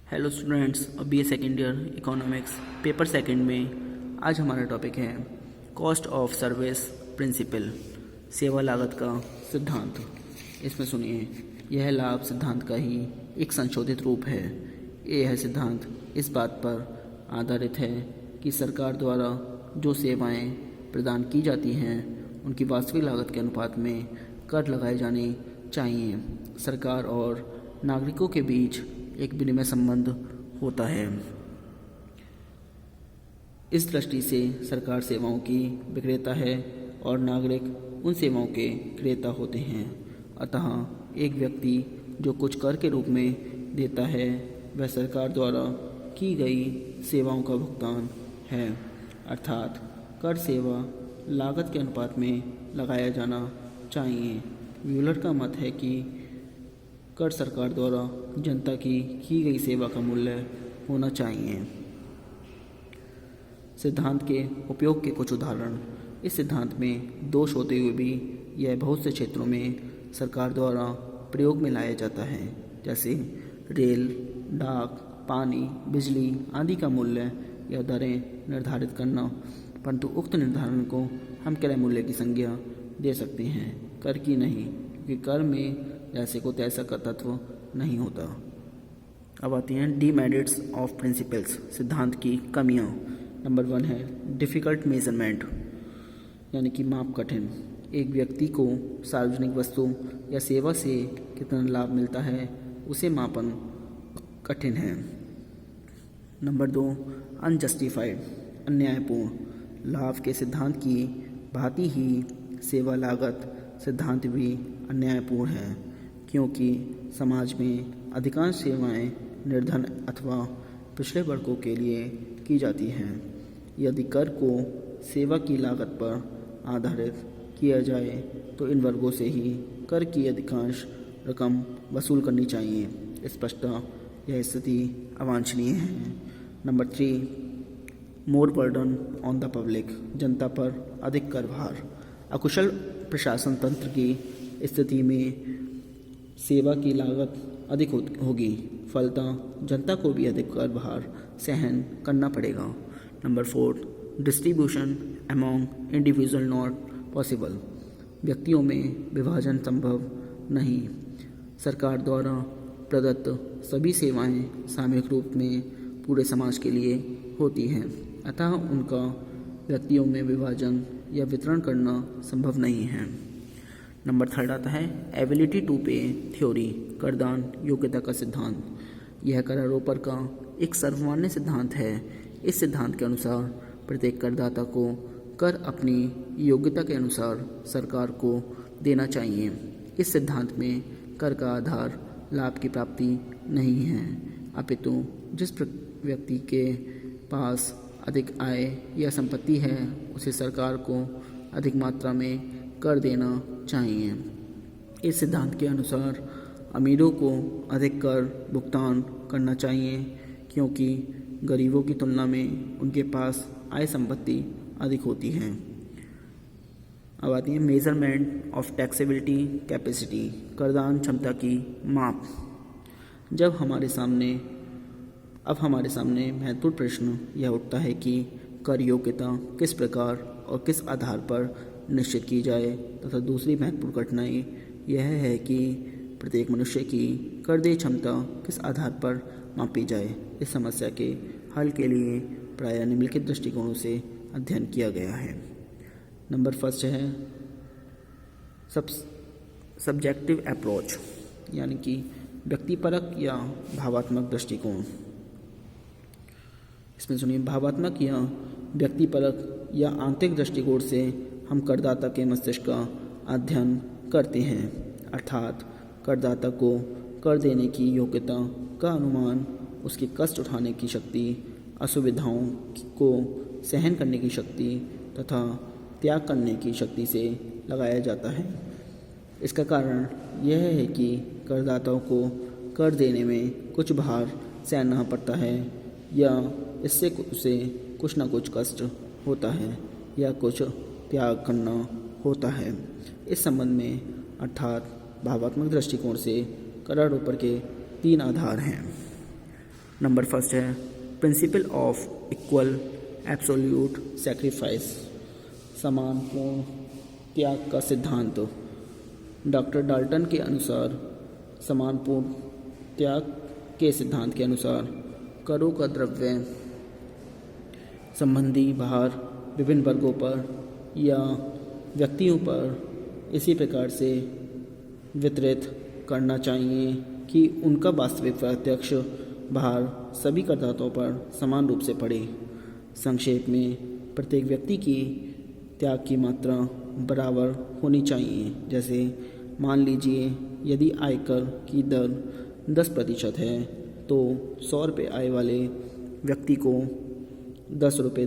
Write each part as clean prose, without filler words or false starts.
Hello students, B A second year economics paper second में आज हमारा टॉपिक है कॉस्ट ऑफ सर्विस प्रिंसिपल, सेवा लागत का सिद्धांत। इसमें सुनिए, यह लाभ सिद्धांत का ही एक संशोधित रूप है। यह सिद्धांत इस बात पर आधारित है कि सरकार द्वारा जो सेवाएं प्रदान की जाती हैं उनकी वास्तविक लागत के अनुपात में कर लगाए जाने चाहिए। सरकार और नागरिकों के बीच एक विनिमय संबंध होता है। इस दृष्टि से सरकार सेवाओं की विक्रेता है और नागरिक उन सेवाओं के क्रेता होते हैं। अतः एक व्यक्ति जो कुछ कर के रूप में देता है वह सरकार द्वारा की गई सेवाओं का भुगतान है, अर्थात कर सेवा लागत के अनुपात में लगाया जाना चाहिए। व्यूलर का मत है कि कर सरकार द्वारा जनता की गई सेवा का मूल्य होना चाहिए। सिद्धांत के उपयोग के कुछ उदाहरण। इस सिद्धांत में दोष होते हुए भी यह बहुत से क्षेत्रों में सरकार द्वारा प्रयोग में लाया जाता है, जैसे रेल, डाक, पानी, बिजली आदि का मूल्य या दरें निर्धारित करना, परंतु उक्त निर्धारण को हम क्रय मूल्य की संज्ञा दे सकते हैं, कर की नहीं, क्योंकि कर में जैसे को तैसा का तत्व नहीं होता। अब आती हैं डीमेरिट्स ऑफ प्रिंसिपल्स, सिद्धांत की कमियां। नंबर 1 है डिफ़िकल्ट मेजरमेंट, यानी कि माप कठिन। एक व्यक्ति को सार्वजनिक वस्तु या सेवा से कितना लाभ मिलता है उसे मापन कठिन है। नंबर 2 अनजस्टिफाइड, अन्यायपूर्ण। लाभ के सिद्धांत की भांति ही सेवा लागत सिद्धांत भी अन्यायपूर्ण है, क्योंकि समाज में अधिकांश सेवाएं निर्धन अथवा पिछड़े वर्गों के लिए की जाती हैं। यदि कर को सेवा की लागत पर आधारित किया जाए तो इन वर्गों से ही कर की अधिकांश रकम वसूल करनी चाहिए। स्पष्टतः यह स्थिति अवांछनीय है। Number 3 more burden on the public, जनता पर अधिक कर भार। अकुशल प्रशासन तंत्र की स्थिति में सेवा की लागत अधिक होगी, फलतः जनता को भी अधिक कर भार सहन करना पड़ेगा। Number 4 distribution among individual not possible, व्यक्तियों में विभाजन संभव नहीं। सरकार द्वारा प्रदत्त सभी सेवाएं सामूहिक रूप में पूरे समाज के लिए होती हैं, अतः उनका व्यक्तियों में विभाजन या वितरण करना संभव नहीं है। नंबर 3 आता है एबिलिटी टू पे थ्योरी, करदान योग्यता का सिद्धांत। यह कर आरोपण का एक सर्वमान्य सिद्धांत है। इस सिद्धांत के अनुसार प्रत्येक करदाता को कर अपनी योग्यता के अनुसार सरकार को देना चाहिए। इस सिद्धांत में कर का आधार लाभ की प्राप्ति नहीं है, अपितु जिस व्यक्ति के पास अधिक आय या संपत्ति है उसे सरकार को अधिक मात्रा में कर देना चाहिए। इस सिद्धांत के अनुसार अमीरों को अधिक कर भुगतान करना चाहिए, क्योंकि गरीबों की तुलना में उनके पास आय संपत्ति अधिक होती है। अब आती है मेजरमेंट ऑफ टैक्सेबिलिटी कैपेसिटी, करदान क्षमता की माप। अब हमारे सामने महत्वपूर्ण प्रश्न यह उठता है कि कर योग्यता किस प्रकार और किस आधार पर निश्चित की जाए, तथा दूसरी महत्वपूर्ण कठिनाई यह है कि प्रत्येक मनुष्य की कर देय क्षमता किस आधार पर मापी जाए। इस समस्या के हल के लिए प्रायः निम्नलिखित दृष्टिकोणों से अध्ययन किया गया है। नंबर 1 है सब्जेक्टिव अप्रोच, यानी कि व्यक्तिपरक या भावात्मक दृष्टिकोण। इसमें सुनिए, भावात्मक या व्यक्तिपरक या आंतरिक दृष्टिकोण से हम करदाता के मस्तिष्क का अध्ययन करते हैं, अर्थात करदाता को कर देने की योग्यता का अनुमान उसकी कष्ट उठाने की शक्ति, असुविधाओं को सहन करने की शक्ति तथा त्याग करने की शक्ति से लगाया जाता है। इसका कारण यह है कि करदाताओं को कर देने में कुछ भार सहना पड़ता है, या इससे उसे कुछ न कुछ कष्ट होता है या कुछ त्याग करना होता है। इस संबंध में अर्थात भावात्मक दृष्टिकोण से कर आरोपण के 3 आधार हैं। नंबर फर्स्ट है principle of equal absolute sacrifice, समान पूर्ण त्याग का सिद्धांत। डॉक्टर डाल्टन के अनुसार समान पूर्ण त्याग के सिद्धांत के अनुसार करों का द्रव्य संबंधी भार विभिन्न वर्गों पर या व्यक्तियों पर इसी प्रकार से वितरित करना चाहिए कि उनका वास्तविक प्रत्यक्ष भार सभी करदाताओं पर समान रूप से पड़े। संक्षेप में प्रत्येक व्यक्ति की त्याग की मात्रा बराबर होनी चाहिए। जैसे मान लीजिए यदि आयकर की दर 10% है तो 100 रुपये आय वाले व्यक्ति को 10 रुपये,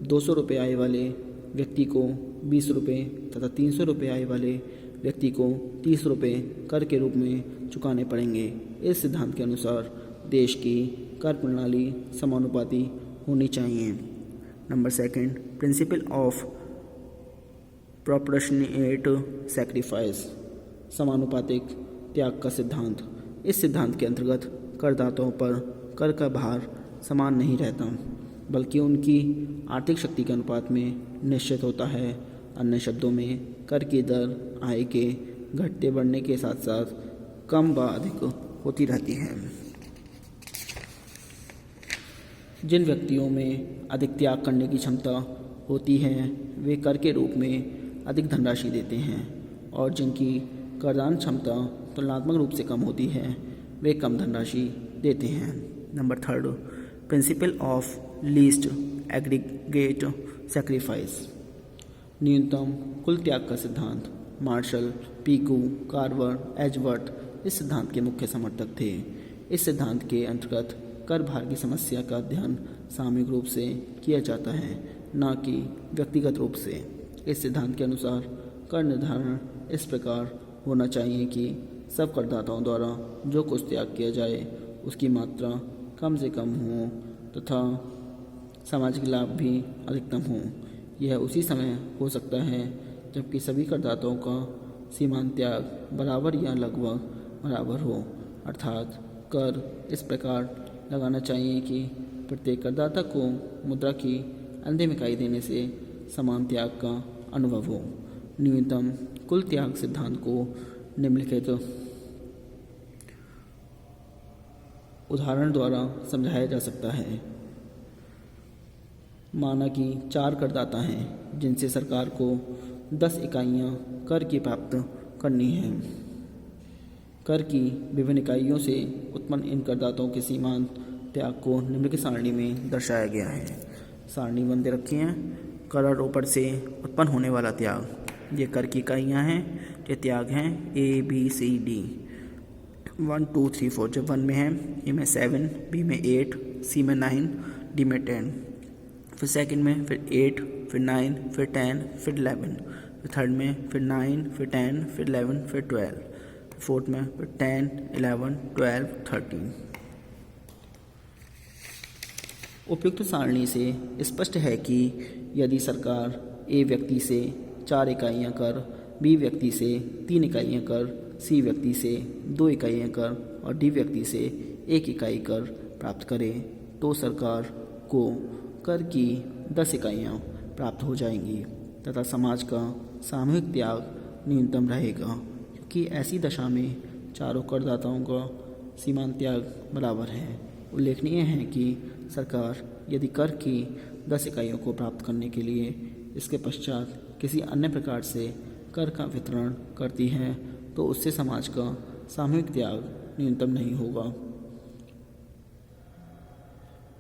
200 रुपये आय वाले व्यक्ति को 20 रुपये तथा 300 रुपये आय वाले व्यक्ति को 30 रुपये कर के रूप में चुकाने पड़ेंगे। इस सिद्धांत के अनुसार देश की कर प्रणाली समानुपाती होनी चाहिए। Number second principle of proportionate sacrifice, समानुपातिक त्याग का सिद्धांत। इस सिद्धांत के अंतर्गत करदाताओं पर कर का भार समान नहीं रहता बल्कि उनकी आर्थिक शक्ति के अनुपात में निश्चित होता है। अन्य शब्दों में कर की दर आय के घटते बढ़ने के साथ साथ कम व अधिक होती रहती है। जिन व्यक्तियों में अधिक त्याग करने की क्षमता होती है वे कर के रूप में अधिक धनराशि देते हैं और जिनकी करदान क्षमता तुलनात्मक रूप से कम होती है वे कम धनराशि देते हैं। Number third principle of least aggregate sacrifice, न्यूनतम कुल त्याग का सिद्धांत। मार्शल, पीकू, कार्वर, एजवर्थ इस सिद्धांत के मुख्य समर्थक थे। इस सिद्धांत के अंतर्गत कर भार की समस्या का अध्ययन सामूहिक रूप से किया जाता है, न कि व्यक्तिगत रूप से। इस सिद्धांत के अनुसार कर निर्धारण इस प्रकार होना चाहिए कि सब करदाताओं द्वारा जो कुछ त्याग किया जाए उसकी मात्रा कम से कम हो तथा सामाजिक लाभ भी अधिकतम हो। यह उसी समय हो सकता है जबकि सभी करदाताओं का सीमांत त्याग बराबर या लगभग बराबर हो, अर्थात कर इस प्रकार लगाना चाहिए कि प्रत्येक करदाता को मुद्रा की अंतिम इकाई देने से समान त्याग का अनुभव हो। न्यूनतम कुल त्याग सिद्धांत को निम्नलिखित उदाहरण द्वारा समझाया जा सकता है। माना कि 4 करदाता हैं जिनसे सरकार को 10 इकाइयाँ कर की प्राप्त करनी है। कर की विभिन्न इकाइयों से उत्पन्न इन करदाताओं के सीमांत त्याग को निम्नलिखित सारणी में दर्शाया गया है। सारणी बंदे रखी हैं। कर आरोपण से उत्पन्न होने वाला त्याग, ये कर की इकाइयाँ हैं। ये त्याग हैं ABCD 1 2 3 4। जब 1 में है ए में 7, बी में 8, सी में 9, डी में 10। फिर सेकंड में फिर 8, फिर 9, फिर 10, फिर 11। फिर थर्ड में फिर 9, फिर 10, फिर 11, फिर 12। फोर्थ में फिर 10, 11, 12, 13। उपयुक्त सारणी से स्पष्ट है कि यदि सरकार ए व्यक्ति से 4 इकाइयाँ कर, बी व्यक्ति से 3 इकाइयाँ कर, सी व्यक्ति से 2 इकाइयाँ कर और डी व्यक्ति से 1 इकाई कर प्राप्त करे तो सरकार को कर की 10 इकाइयाँ प्राप्त हो जाएंगी तथा समाज का सामूहिक त्याग न्यूनतम रहेगा, क्योंकि ऐसी दशा में चारों करदाताओं का सीमांत त्याग बराबर है। उल्लेखनीय है कि सरकार यदि कर की 10 इकाइयों को प्राप्त करने के लिए इसके पश्चात किसी अन्य प्रकार से कर का वितरण करती है तो उससे समाज का सामूहिक त्याग न्यूनतम नहीं होगा।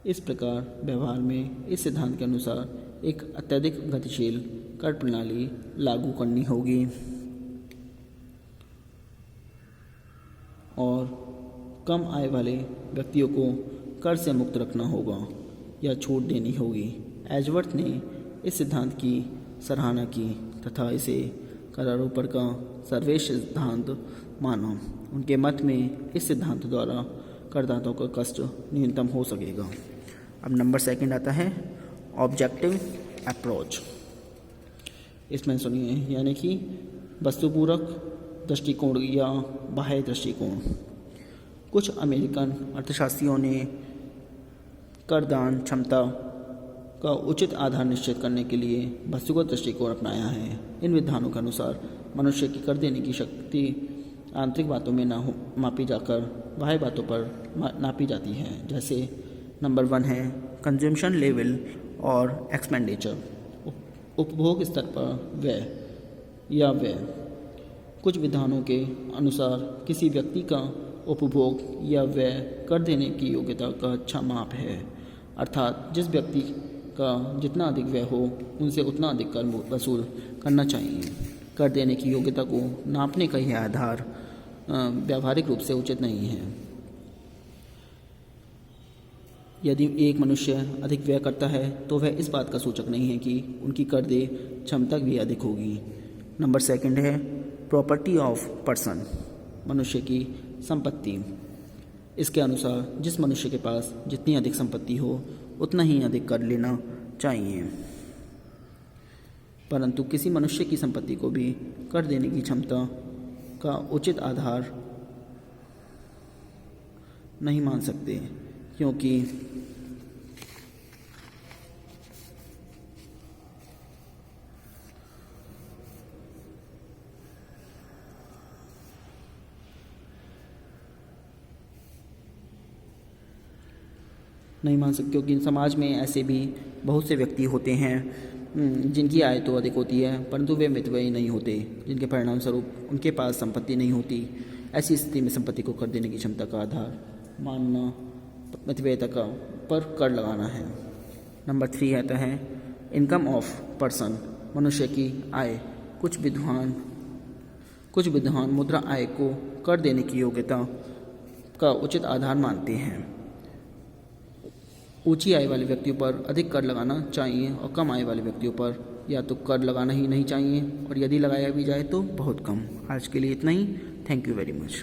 इस प्रकार व्यवहार में इस सिद्धांत के अनुसार एक अत्यधिक गतिशील कर प्रणाली लागू करनी होगी और कम आय वाले व्यक्तियों को कर से मुक्त रखना होगा या छूट देनी होगी। एजवर्थ ने इस सिद्धांत की सराहना की तथा इसे कर आरोपण का सर्वश्रेष्ठ सिद्धांत माना। उनके मत में इस सिद्धांत द्वारा करदाताओं का कष्ट न्यूनतम हो सकेगा। अब नंबर 2 आता है ऑब्जेक्टिव अप्रोच। इसमें सुनिए, यानी कि वस्तुपूरक दृष्टिकोण या बाह्य दृष्टिकोण। कुछ अमेरिकन अर्थशास्त्रियों ने करदान क्षमता का उचित आधार निश्चित करने के लिए वस्तुगत दृष्टिकोण अपनाया है। इन विधानों के अनुसार मनुष्य की कर देने की शक्ति आंतरिक बातों में ना हो मापी जाकर बाह्य बातों पर नापी जाती है। जैसे नंबर 1 है कंजम्पशन लेवल और एक्सपेंडिचर, उपभोग स्तर पर व्यय या व्यय। कुछ विधानों के अनुसार किसी व्यक्ति का उपभोग या व्यय कर देने की योग्यता का अच्छा माप है, अर्थात जिस व्यक्ति का जितना अधिक व्यय हो उनसे उतना अधिक कर वसूल करना चाहिए। कर देने की योग्यता को नापने का यह आधार व्यावहारिक रूप से उचित नहीं है। यदि एक मनुष्य अधिक व्यय करता है तो वह इस बात का सूचक नहीं है कि उनकी कर दे क्षमता भी अधिक होगी। नंबर 2 है प्रॉपर्टी ऑफ पर्सन, मनुष्य की संपत्ति। इसके अनुसार जिस मनुष्य के पास जितनी अधिक संपत्ति हो उतना ही अधिक कर लेना चाहिए, परंतु किसी मनुष्य की संपत्ति को भी कर देने की क्षमता का उचित आधार नहीं मान सकते, क्योंकि क्योंकि समाज में ऐसे भी बहुत से व्यक्ति होते हैं जिनकी आय तो अधिक होती है परंतु वे मितव्ययी नहीं होते, जिनके परिणाम स्वरूप उनके पास संपत्ति नहीं होती। ऐसी स्थिति में संपत्ति को कर देने की क्षमता का आधार मानना मितव्ययिता का पर कर लगाना है। नंबर 3 आता है इनकम ऑफ पर्सन, मनुष्य की आय। कुछ विद्वान मुद्रा आय को कर देने की योग्यता का उचित आधार मानते हैं। ऊंची आय वाले व्यक्तियों पर अधिक कर लगाना चाहिए और कम आय वाले व्यक्तियों पर या तो कर लगाना ही नहीं चाहिए, और यदि लगाया भी जाए तो बहुत कम। आज के लिए इतना ही। Thank you very much.